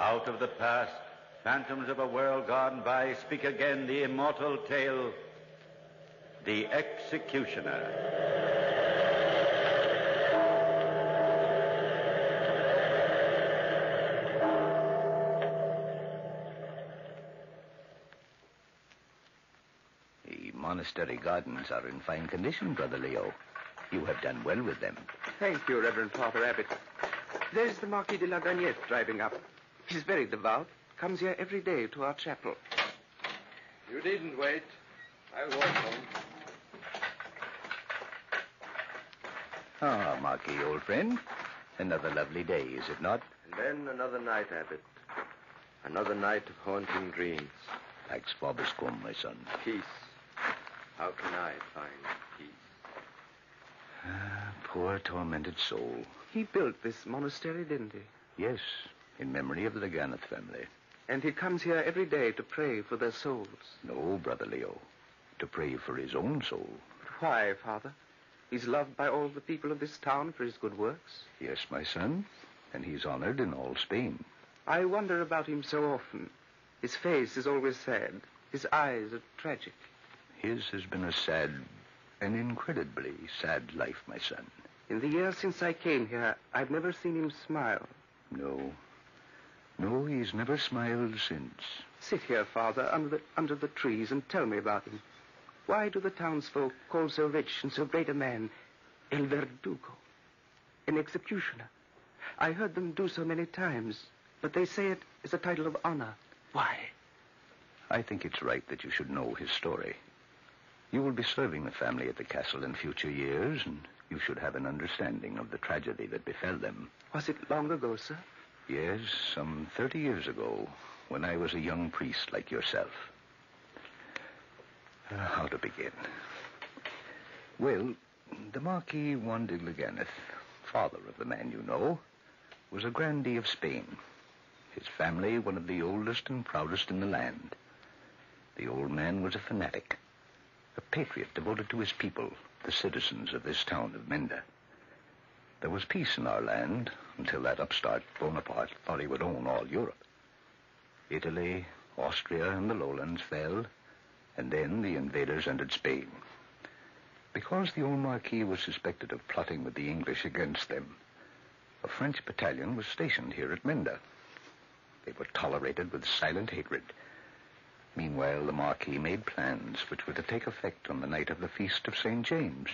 Out of the past, phantoms of a world gone by, speak again the immortal tale, The Executioner. The monastery gardens are in fine condition, Brother Leo. You have done well with them. Thank you, Reverend Father Abbot. There's the Marquis de la Gagnette driving up. He's very devout. Comes here every day to our chapel. You needn't wait. I'll walk home. Ah, Marquis, old friend. Another lovely day, is it not? And then another night, Abbot. Another night of haunting dreams. Pax vobiscum, my son. Peace. How can I find peace? Ah, poor tormented soul. He built this monastery, didn't he? Yes, in memory of the Ganeth family. And he comes here every day to pray for their souls. No, Brother Leo. To pray for his own soul. But why, Father? He's loved by all the people of this town for his good works. Yes, my son. And he's honored in all Spain. I wonder about him so often. His face is always sad. His eyes are tragic. His has been a sad, an incredibly sad life, my son. In the years since I came here, I've never seen him smile. No, he's never smiled since. Sit here, Father, under the trees and tell me about him. Why do the townsfolk call so rich and so great a man El Verdugo, an executioner? I heard them do so many times, but they say it is a title of honor. Why? I think it's right that you should know his story. You will be serving the family at the castle in future years, and you should have an understanding of the tragedy that befell them. Was it long ago, sir? Yes, some 30 years ago, when I was a young priest like yourself. How to begin? Well, the Marquis Juan de Leganez, father of the man you know, was a grandee of Spain. His family, one of the oldest and proudest in the land. The old man was a fanatic, a patriot devoted to his people, the citizens of this town of Menda. There was peace in our land until that upstart Bonaparte thought he would own all Europe. Italy, Austria, and the lowlands fell, and then the invaders entered Spain. Because the old Marquis was suspected of plotting with the English against them, a French battalion was stationed here at Menda. They were tolerated with silent hatred. Meanwhile, the Marquis made plans which were to take effect on the night of the Feast of St. James.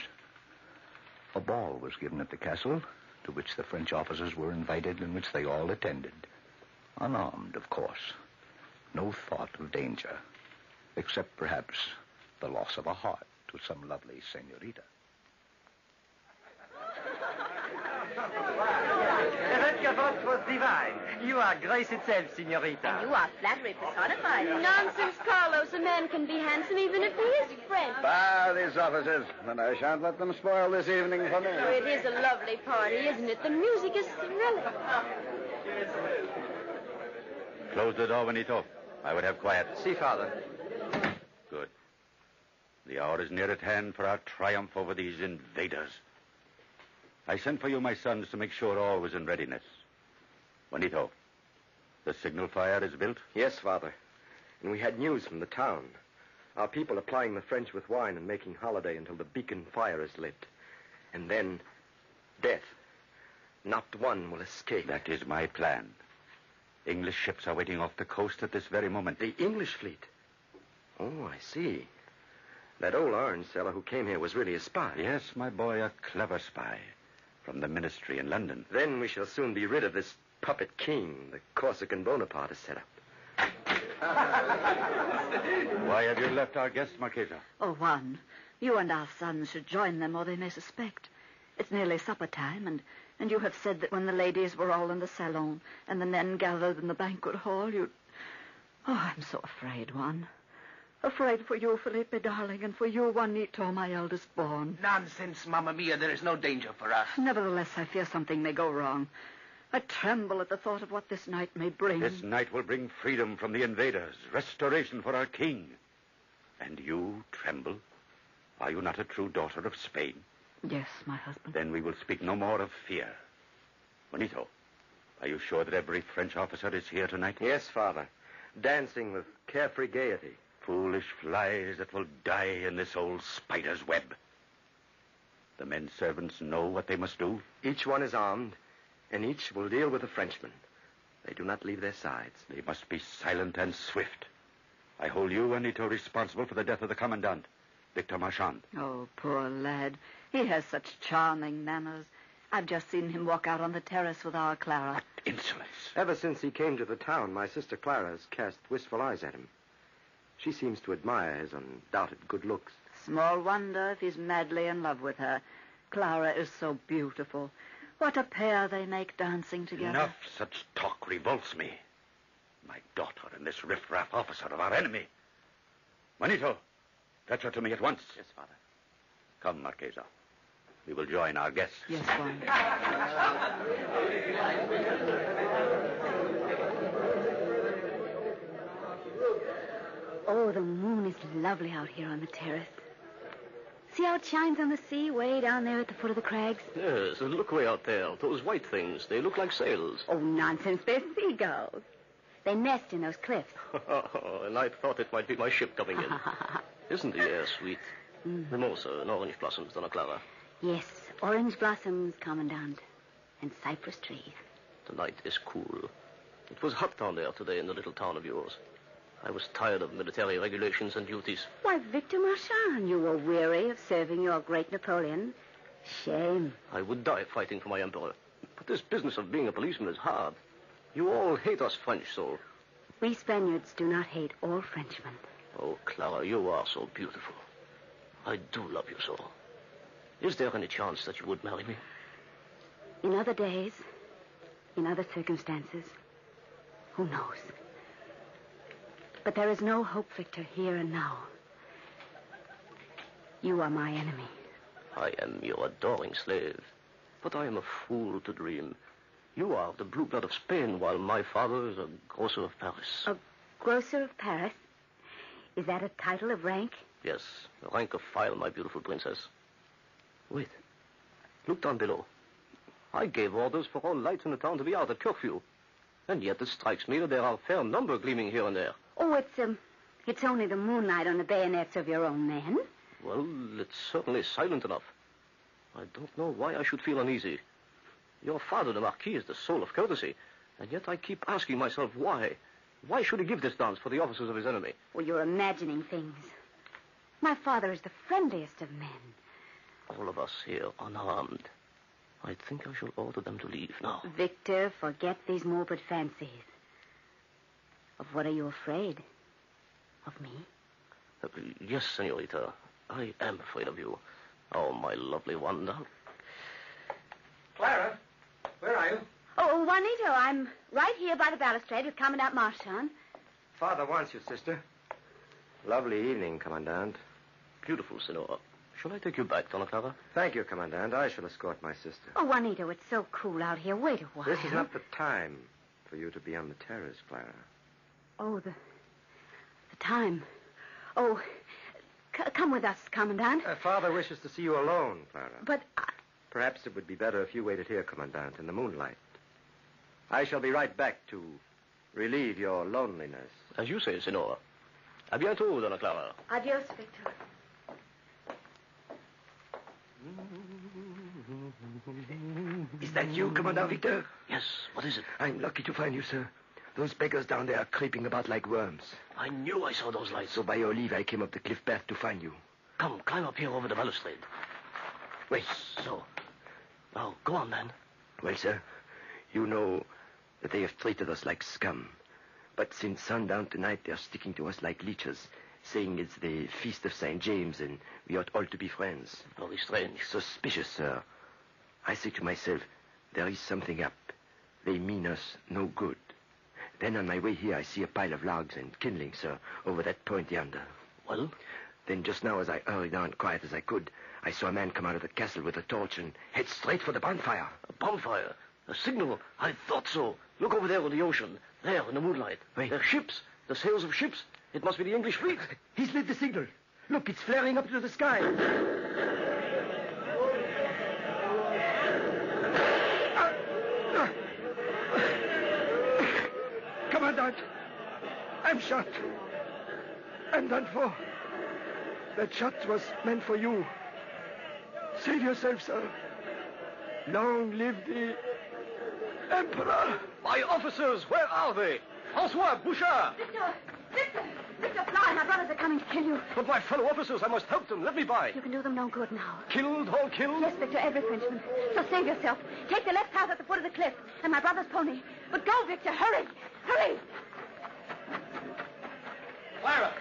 A ball was given at the castle, to which the French officers were invited and which they all attended. Unarmed, of course. No thought of danger, except perhaps the loss of a heart to some lovely senorita. Your voice was divine. You are grace itself, senorita. And you are flattery personified. Nonsense, Carlos. A man can be handsome even if he is French. Bah, these officers. And I shan't let them spoil this evening for me. Oh, it is a lovely party, isn't it? The music is thrilling. Close the door, Benito. I would have quiet. Si, Father. Good. The hour is near at hand for our triumph over these invaders. I sent for you, my sons, to make sure all was in readiness. Juanito, the signal fire is built? Yes, Father. And we had news from the town. Our people are plying the French with wine and making holiday until the beacon fire is lit. And then, death. Not one will escape. That is my plan. English ships are waiting off the coast at this very moment. The English fleet? Oh, I see. That old orange seller who came here was really a spy. Yes, my boy, a clever spy. From the ministry in London. Then we shall soon be rid of this puppet king the Corsican Bonaparte has set up. Why have you left our guests, Marquesa? Oh, Juan, you and our sons should join them, or they may suspect. It's nearly supper time, and you have said that when the ladies were all in the salon and the men gathered in the banquet hall, you'd... Oh, I'm so afraid, Juan. Afraid for you, Felipe, darling, and for you, Juanito, my eldest born. Nonsense, Mamma Mia. There is no danger for us. Nevertheless, I fear something may go wrong. I tremble at the thought of what this night may bring. This night will bring freedom from the invaders, restoration for our king. And you tremble? Are you not a true daughter of Spain? Yes, my husband. Then we will speak no more of fear. Juanito, Are you sure that every French officer is here tonight? Yes, Father. Dancing with carefree gaiety. Foolish flies that will die in this old spider's web. The men servants know what they must do. Each one is armed, and each will deal with the Frenchman. They do not leave their sides. They must be silent and swift. I hold you, Anito, responsible for the death of the commandant, Victor Marchand. Oh, poor lad. He has such charming manners. I've just seen him walk out on the terrace with our Clara. What insolence. Ever since he came to the town, my sister Clara has cast wistful eyes at him. She seems to admire his undoubted good looks. Small wonder if he's madly in love with her. Clara is so beautiful. What a pair they make dancing together. Enough such talk revolts me. My daughter and this riff-raff officer of our enemy. Juanito, fetch her to me at once. Yes, Father. Come, Marquesa. We will join our guests. Yes, Juan. Oh, the moon is lovely out here on the terrace. See how it shines on the sea way down there at the foot of the crags? Yes, and look way out there. Those white things. They look like sails. Oh, nonsense. They're seagulls. They nest in those cliffs. And I thought it might be my ship coming in. Isn't the air sweet? Mimosa and orange blossoms, Donna Clara. Yes, orange blossoms, Commandant, and cypress trees. The night is cool. It was hot down there today in the little town of yours. I was tired of military regulations and duties. Why, Victor Marchand, you were weary of serving your great Napoleon. Shame. I would die fighting for my emperor. But this business of being a policeman is hard. You all hate us French so. We Spaniards do not hate all Frenchmen. Oh, Clara, you are so beautiful. I do love you so. Is there any chance that you would marry me? In other days, in other circumstances, who knows? But there is no hope, Victor, here and now. You are my enemy. I am your adoring slave. But I am a fool to dream. You are the blue blood of Spain, while my father is a grocer of Paris. A grocer of Paris? Is that a title of rank? Yes, the rank of file, my beautiful princess. Wait. Look down below. I gave orders for all lights in the town to be out at curfew. And yet it strikes me that there are a fair number gleaming here and there. Oh, it's only the moonlight on the bayonets of your own men. Well, it's certainly silent enough. I don't know why I should feel uneasy. Your father, the Marquis, is the soul of courtesy. And yet I keep asking myself why. Why should he give this dance for the officers of his enemy? Well, you're imagining things. My father is the friendliest of men. All of us here unarmed. I think I shall order them to leave now. Victor, forget these morbid fancies. Of what are you afraid? Of me? Yes, senorita. I am afraid of you. Oh, my lovely Wanda. Clara, where are you? Oh, Juanito, I'm right here by the balustrade with Commandant Marchand. Father wants you, sister. Lovely evening, Commandant. Beautiful, senora. Shall I take you back, Donna Clara? Thank you, Commandant. I shall escort my sister. Oh, Juanito, it's so cool out here. Wait a while. This is not the time for you to be on the terrace, Clara. Oh, the time. Oh, come with us, Commandant. Father wishes to see you alone, Clara. But Perhaps it would be better if you waited here, Commandant, in the moonlight. I shall be right back to relieve your loneliness. As you say, senora. A bientôt, Donna Clara. Adios, Victor. Is that you, Commandant Victor? Yes, what is it? I'm lucky to find you, sir. Those beggars down there are creeping about like worms. I knew I saw those lights. So by your leave, I came up the cliff path to find you. Come, climb up here over the balustrade. Wait. So. Now, go on, man. Well, sir, you know that they have treated us like scum. But since sundown tonight, they're sticking to us like leeches, saying it's the feast of St. James and we ought all to be friends. Very strange. Suspicious, sir. I say to myself, there is something up. They mean us no good. Then on my way here, I see a pile of logs and kindling, sir, over that point yonder. Well? Then just now, as I hurried on quiet as I could, I saw a man come out of the castle with a torch and head straight for the bonfire. A bonfire? A signal? I thought so. Look over there on the ocean. There, in the moonlight. Wait. They're ships. The sails of ships. It must be the English fleet. He's lit the signal. Look, it's flaring up to the sky. Commandant, I'm shot. I'm done for. That shot was meant for you. Save yourself, sir. Long live the Emperor. My officers, where are they? Francois, Bouchard! Victor, fly. My brothers are coming to kill you. But my fellow officers, I must help them. Let me by. You can do them no good now. Killed, all killed? Yes, Victor, every Frenchman. So save yourself. Take the left path at the foot of the cliff, and my brother's pony. But go, Victor, hurry! Hurry! Clara,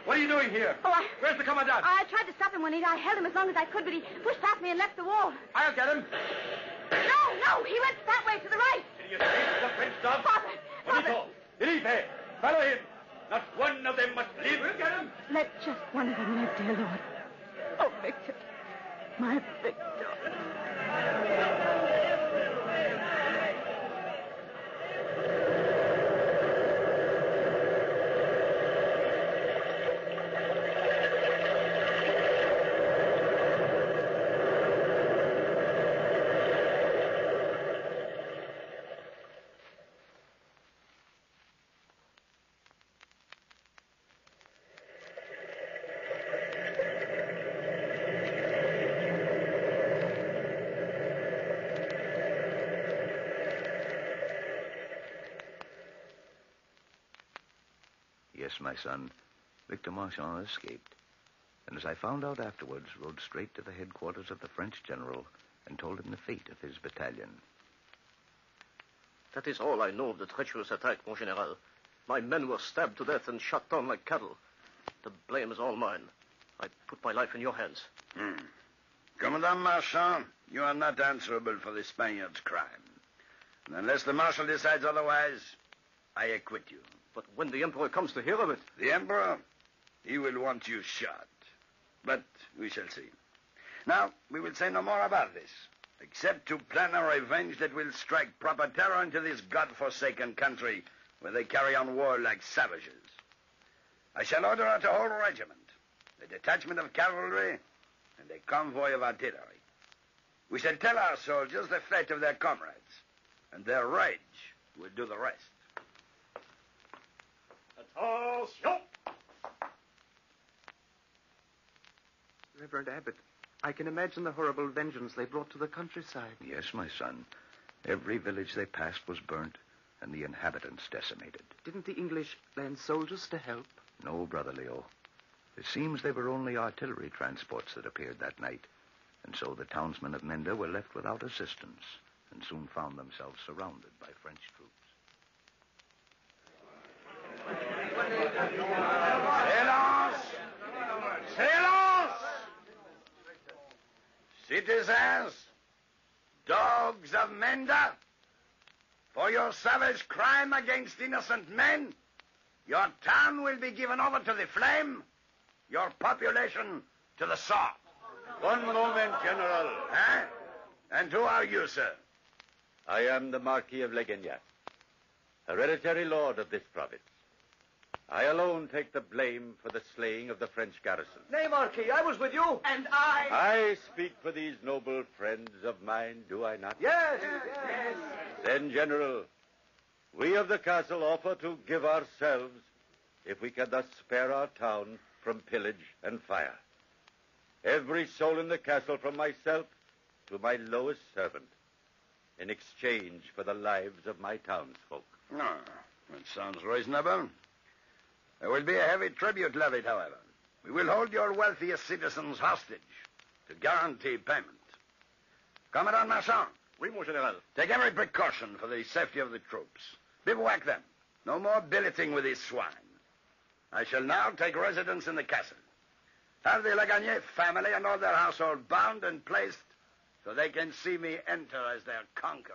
what are you doing here? Oh, Where's the commandant? I tried to stop him, Juanita. I held him as long as I could, but he pushed past me and left the wall. I'll get him. No, he went that way to the right. Did you see the French dog? Father! Bonito, Felipe, follow him. Not one of them must live. We'll get him. Let just one of them live, dear Lord. Oh, Victor. My Victor. Yes, my son, Victor Marchand escaped. And as I found out afterwards, rode straight to the headquarters of the French general and told him the fate of his battalion. That is all I know of the treacherous attack, mon general. My men were stabbed to death and shot down like cattle. The blame is all mine. I put my life in your hands. Commandant Marchand, you are not answerable for the Spaniards' crime. And unless the marshal decides otherwise, I acquit you. But when the Emperor comes to hear of it... The Emperor, he will want you shot. But we shall see. Now, we will say no more about this, except to plan a revenge that will strike proper terror into this God-forsaken country where they carry on war like savages. I shall order out a whole regiment, a detachment of cavalry, and a convoy of artillery. We shall tell our soldiers the fate of their comrades, and their rage will do the rest. Attention! Reverend Abbot, I can imagine the horrible vengeance they brought to the countryside. Yes, my son. Every village they passed was burnt, and the inhabitants decimated. Didn't the English lend soldiers to help? No, Brother Leo. It seems they were only artillery transports that appeared that night, and so the townsmen of Menda were left without assistance and soon found themselves surrounded by French troops. Silence! Silence! Citizens, dogs of Menda, for your savage crime against innocent men, your town will be given over to the flame, your population to the sword. One moment, General. Huh? And who are you, sir? I am the Marquis of Legagnac, hereditary lord of this province. I alone take the blame for the slaying of the French garrison. Nay, Marquis, I was with you. And I... I speak for these noble friends of mine, do I not? Yes. Then, General, we of the castle offer to give ourselves if we can thus spare our town from pillage and fire. Every soul in the castle, from myself to my lowest servant, in exchange for the lives of my townsfolk. No, that sounds reasonable. There will be a heavy tribute levied, however. We will hold your wealthiest citizens hostage to guarantee payment. Commandant Marchand. Oui, mon general. Take every precaution for the safety of the troops. Bivouac them. No more billeting with these swine. I shall now take residence in the castle. Have the Legagnac family and all their household bound and placed so they can see me enter as their conqueror.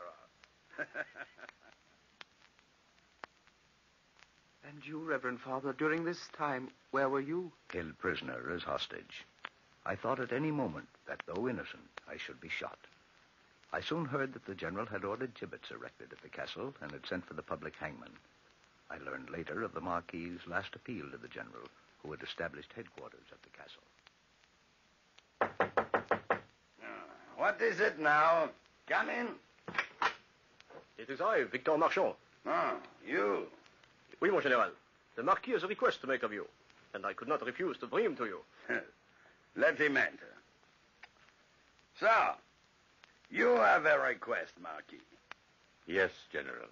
And you, Reverend Father, during this time, where were you? Held prisoner as hostage. I thought at any moment that, though innocent, I should be shot. I soon heard that the general had ordered gibbets erected at the castle and had sent for the public hangman. I learned later of the Marquis's last appeal to the general, who had established headquarters at the castle. What is it now? Come in. It is I, Victor Marchand. Oh, you. Oui, mon général. The Marquis has a request to make of you, and I could not refuse to bring him to you. Let him enter. So, you have a request, Marquis. Yes, General.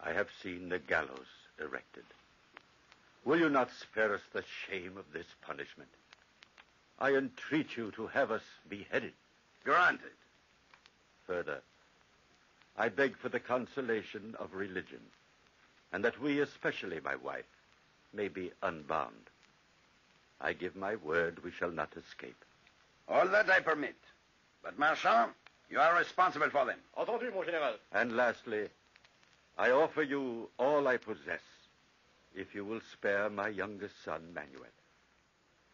I have seen the gallows erected. Will you not spare us the shame of this punishment? I entreat you to have us beheaded. Granted. Further, I beg for the consolation of religion, and that we, especially my wife, may be unbound. I give my word we shall not escape. All that I permit. But, Marchand, you are responsible for them. Entendu, mon général. And lastly, I offer you all I possess, if you will spare my youngest son, Manuel.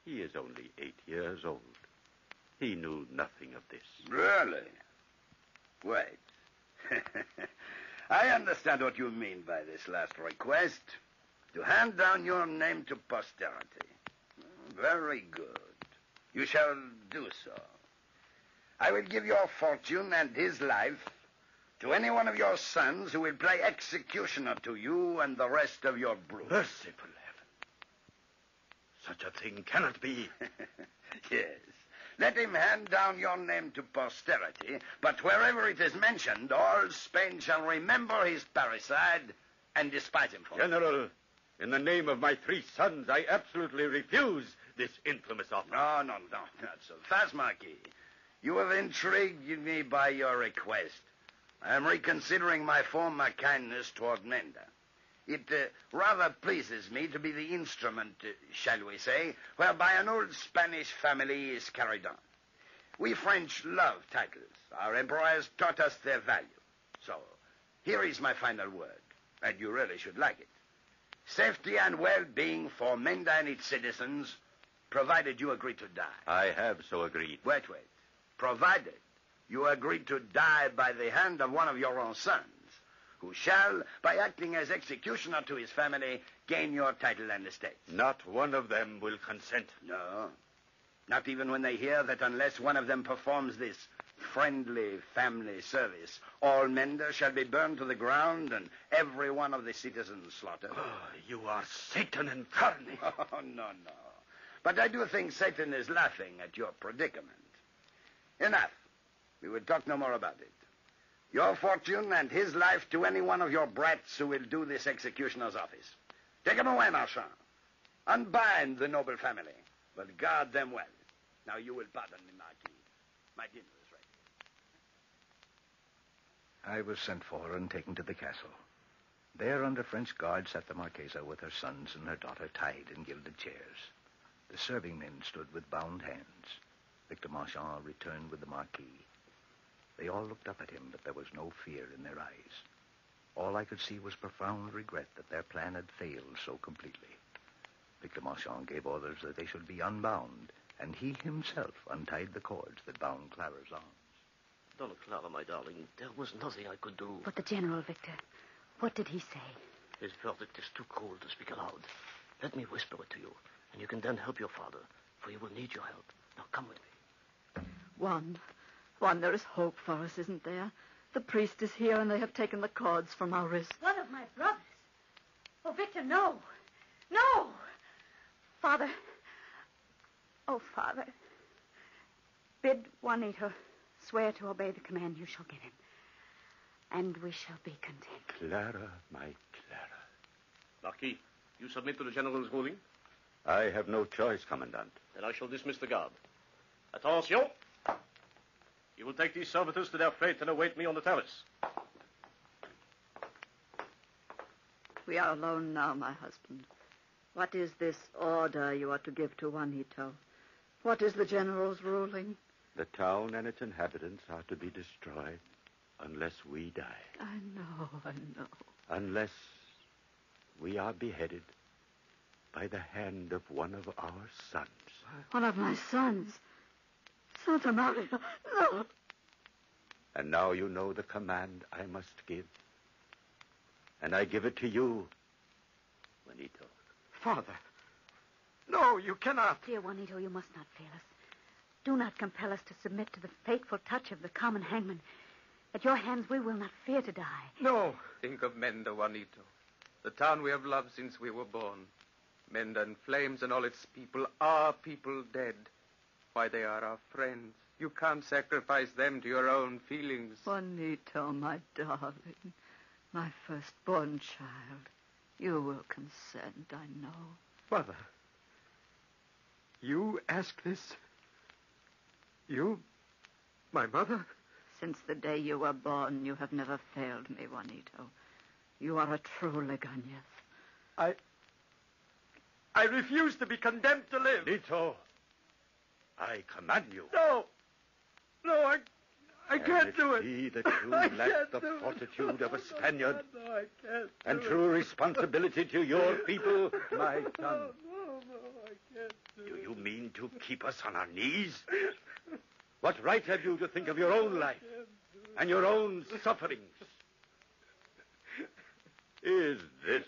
He is only 8 years old. He knew nothing of this. Really? Wait. I understand what you mean by this last request. To hand down your name to posterity. Very good. You shall do so. I will give your fortune and his life to any one of your sons who will play executioner to you and the rest of your brood. Merciful heaven. Such a thing cannot be. Yes. Let him hand down your name to posterity, but wherever it is mentioned, all Spain shall remember his parricide and despise him for it. General, in the name of my 3 sons, I absolutely refuse this infamous offer. No, not so fast, Marquis. You have intrigued me by your request. I am reconsidering my former kindness toward Menda. It rather pleases me to be the instrument, shall we say, whereby an old Spanish family is carried on. We French love titles. Our emperor has taught us their value. So, here is my final word, and you really should like it. Safety and well-being for Menda and its citizens, provided you agree to die. I have so agreed. Wait. Provided you agree to die by the hand of one of your own sons, who shall, by acting as executioner to his family, gain your title and estates. Not one of them will consent. No. Not even when they hear that unless one of them performs this friendly family service, all Menda shall be burned to the ground and every one of the citizens slaughtered. Oh, you are Satan incarnate. Oh, no. But I do think Satan is laughing at your predicament. Enough. We will talk no more about it. Your fortune and his life to any one of your brats who will do this executioner's office. Take him away, Marchand. Unbind the noble family, but guard them well. Now you will pardon me, Marquis. My dinner is ready. I was sent for and taken to the castle. There, under French guard, sat the Marquesa with her sons and her daughter tied in gilded chairs. The serving men stood with bound hands. Victor Marchand returned with the Marquis. They all looked up at him, but there was no fear in their eyes. All I could see was profound regret that their plan had failed so completely. Victor Marchand gave orders that they should be unbound, and he himself untied the cords that bound Clara's arms. Donna Clara, my darling, there was nothing I could do. But the General, Victor, what did he say? His verdict is too cold to speak aloud. Let me whisper it to you, and you can then help your father, for he will need your help. Now come with me. Juan, there is hope for us, isn't there? The priest is here, and they have taken the cords from our wrists. One of my brothers. Oh, Victor, no. No! Father. Oh, Father. Bid Juanito swear to obey the command you shall give him. And we shall be content. Clara, my Clara. Marquis, you submit to the General's ruling? I have no choice, Commandant. Then I shall dismiss the guard. Attention! You will take these servitors to their fate and await me on the terrace. We are alone now, my husband. What is this order you are to give to Juanito? What is the General's ruling? The town and its inhabitants are to be destroyed unless we die. I know. Unless we are beheaded by the hand of one of our sons. One of my sons? Santa Maria, no. And now you know the command I must give. And I give it to you, Juanito. Father. No, you cannot. Dear Juanito, you must not fail us. Do not compel us to submit to the fateful touch of the common hangman. At your hands, we will not fear to die. No. Think of Menda, Juanito. The town we have loved since we were born. Menda and Flames and all its people are people dead. Why, they are our friends. You can't sacrifice them to your own feelings. Juanito, my darling, my firstborn child, you will consent, I know. Mother, you ask this? You, my mother? Since the day you were born, you have never failed me, Juanito. You are a true Legañez. I refuse to be condemned to live. Nito, I command you. No, I can't do it. See that you lack the fortitude of a Spaniard No, I can't. and true responsibility to your people, my son. No, I can't Do you mean to keep us on our knees? What right have you to think of your own life and your own sufferings? Is this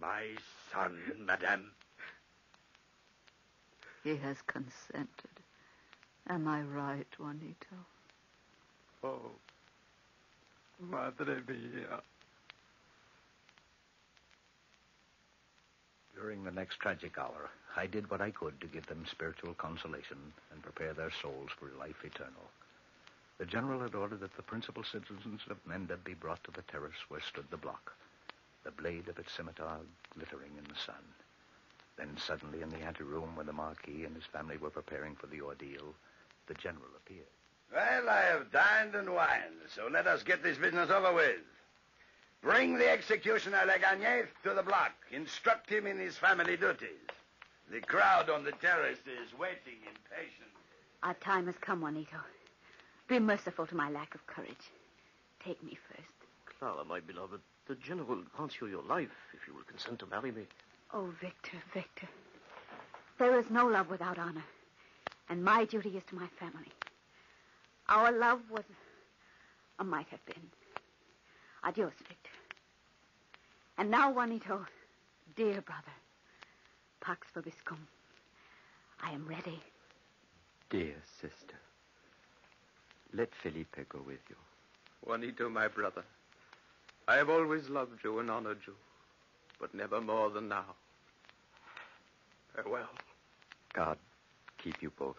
my son, madame? He has consented. Am I right, Juanito? Oh, Madre mia. During the next tragic hour, I did what I could to give them spiritual consolation and prepare their souls for life eternal. The general had ordered that the principal citizens of Menda be brought to the terrace where stood the block, the blade of its scimitar glittering in the sun. Then suddenly in the anteroom where the Marquis and his family were preparing for the ordeal, the general appeared. Well, I have dined and wined, so let us get this business over with. Bring the executioner Legañez to the block. Instruct him in his family duties. The crowd on the terrace is waiting impatiently. Our time has come, Juanito. Be merciful to my lack of courage. Take me first. Clara, my beloved, the general grants you your life if you will consent to marry me. Oh, Victor, Victor. There is no love without honor. And my duty is to my family. Our love was or might have been. Adios, Victor. And now, Juanito, dear brother, Pax Vobiscum, I am ready. Dear sister, let Felipe go with you. Juanito, my brother, I have always loved you and honored you, but never more than now. Farewell. God keep you both.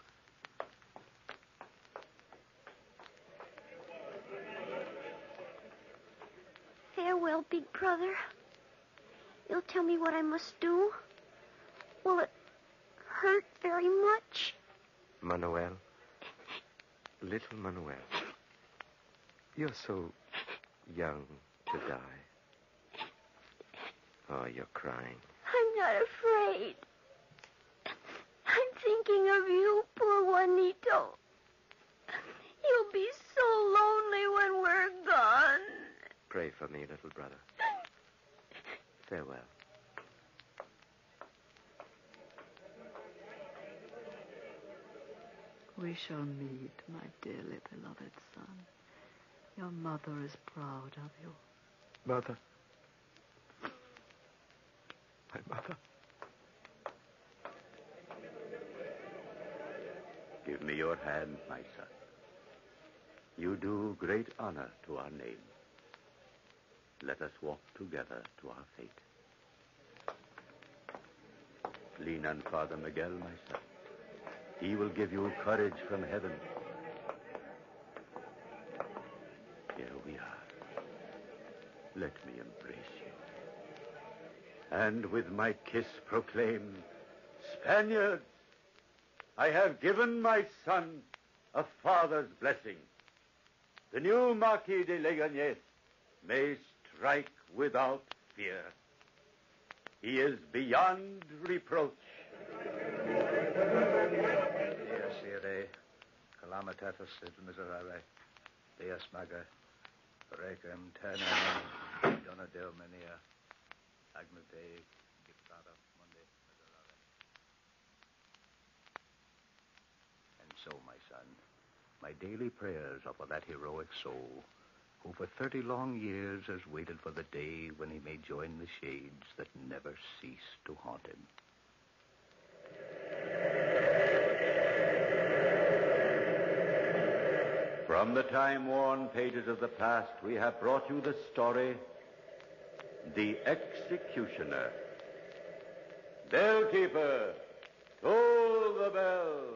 Farewell, big brother. You'll tell me what I must do? Will it hurt very much? Manuel, little Manuel, you're so young to die. Oh, you're crying. I'm not afraid. I'm thinking of you, poor Juanito. You'll be so lonely when we're gone. Pray for me, little brother. Farewell. We shall meet, my dearly beloved son. Your mother is proud of you. Mother. My mother. Give me your hand, my son. You do great honor to our name. Let us walk together to our fate. Lean on Father Miguel, my son. He will give you courage from heaven. Here we are. Let me embrace you. And with my kiss proclaim, Spaniards, I have given my son a father's blessing. The new Marquis de Legañez may strike without fear. He is beyond reproach. Dies irae, calamitatis et miserere, Deus maga, requiem ternem, dona Deo menia, agnus Dei, dictata mundi miserere. And so, my son, my daily prayers are for that heroic soul who for 30 long years has waited for the day when he may join the shades that never cease to haunt him. From the time-worn pages of the past, we have brought you the story, the executioner. Bellkeeper, toll the bell.